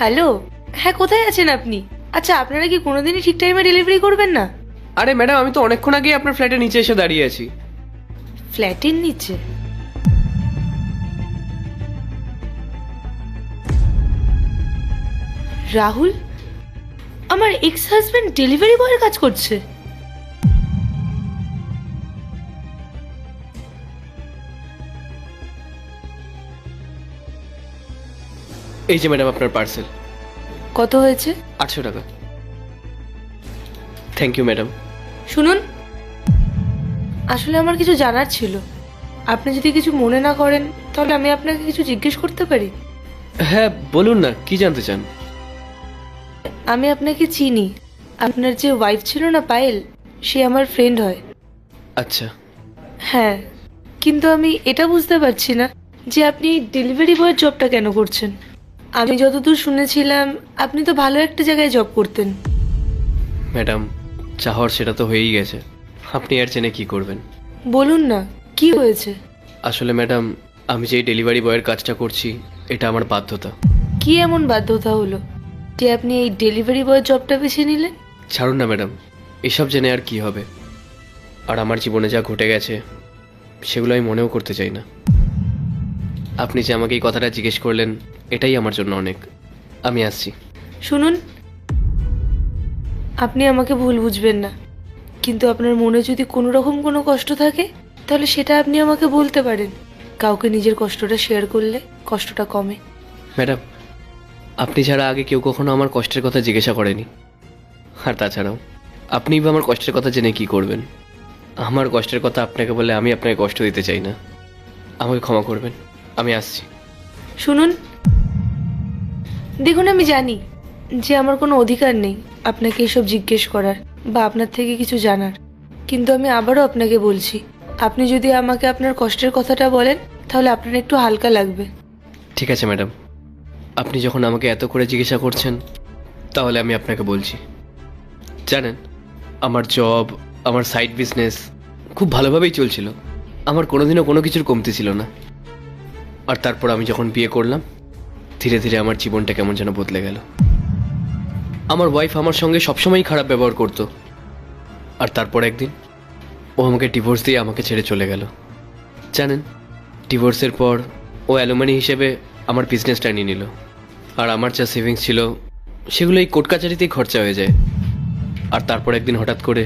Hello. হ্যাঁ, কোথায় আছেন আপনি? আচ্ছা, আপনারা কি কোনোদিনই ঠিক টাইমে ডেলিভারি করবেন না? আরে ম্যাডাম, আমি তো অনেকক্ষণ আগে আপনার ফ্ল্যাটের নিচে এসে দাঁড়িয়ে আছি। ফ্ল্যাটের নিচে? রাহুল, আমার এক্স হাজবেন্ড ডেলিভারি বয়ের কাজ করছে? এই যে ম্যাডাম আপনার পার্সেল। কত হয়েছে? 800 টাকা। Thank you madam. শুনুন, আসলে আমার কিছু জানার ছিল। আপনি যদি কিছু মনে না করেন তাহলে আমি আপনাকে কিছু জিজ্ঞেস করতে পারি? হ্যাঁ বলুন না, কি জানতে চান? আমি আপনাকে চিনি। আপনার যে ওয়াইফ ছিল না, পায়েল, সে আমার ফ্রেন্ড হয়। আচ্ছা। হ্যাঁ, কিন্তু আমি এটা বুঝতে পারছি না যে আপনি ডেলিভারি বয়ের জবটা কেন করছেন। আমি যতদূর শুনেছিলাম আপনি তো ভালো একটা জায়গায় জব করতেন। ম্যাডাম, যা হওয়ার সেটা তো হয়েই গেছে। আপনি আর জেনে কি করবেন? বলুন না, কি হয়েছে? আসলে ম্যাডাম, আমি যে ডেলিভারি বয়ের কাজটা করছি এটা আমার বাধ্যতা। কি এমন বাধ্যতা হলো যে আপনি এই ডেলিভারি বয়ের জবটা বেছে নিলেন? ছাড়ুন না ম্যাডাম, এসব জেনে আর কি হবে। আর আমার জীবনে যা ঘটে গেছে সেগুলো আমি মনেও করতে চাই না। আপনি যে আমাকে এই কথাটা জিজ্ঞেস করলেন এটাই আমার জন্য অনেক। আমি আসছি। শুনুন, আপনি আমাকে ভুল বুঝবেন না, কিন্তু আপনার মনে যদি কোনো রকম কোনো কষ্ট থাকে তাহলে সেটা আপনি আমাকে বলতে পারেন। কাউকে নিজের কষ্টটা শেয়ার করলে কষ্টটা কমে। ম্যাডাম, আপনি ছাড়া আগে কেউ কখনো আমার কষ্টের কথা জিজ্ঞাসা করেনি। আর তাছাড়াও আপনিই বা আমার কষ্টের কথা জেনে কি করবেন? আমার কষ্টের কথা আপনাকে বলে আমি আপনাকে কষ্ট দিতে চাই না। আমাকে ক্ষমা করবেন, আমি আসছি। শুনুন, দেখুন, আমি জানি যে আমার কোনো অধিকার নেই আপনাকে এসব জিজ্ঞেস করার বা আপনার থেকে কিছু জানার, কিন্তু আমি আবারও আপনাকে বলছি, আপনি যদি আমাকে আপনার কষ্টের কথাটা বলেন তাহলে আপনার একটু হালকা লাগবে। ঠিক আছে ম্যাডাম, আপনি যখন আমাকে এত করে জিজ্ঞাসা করছেন তাহলে আমি আপনাকে বলছি। জানেন, আমার জব, আমার সাইড বিজনেস খুব ভালোভাবেই চলছিল। আমার কোনোদিনও কোনো কিছুর কমতি ছিল না। আর তারপর আমি যখন বিয়ে করলাম ধীরে ধীরে আমার জীবনটা কেমন যেন বদলে গেল। আমার ওয়াইফ আমার সঙ্গে সবসময়ই খারাপ ব্যবহার করতো। আর তারপর একদিন ও আমাকে ডিভোর্স দিয়ে আমাকে ছেড়ে চলে গেল। জানেন, ডিভোর্সের পর ও অ্যালুমিনি হিসেবে আমার বিজনেসটা নিয়ে নিল। আর আমার যা সেভিংস ছিল সেগুলো এই কোর্ট কাচারিতেই খরচা হয়ে যায়। আর তারপর একদিন হঠাৎ করে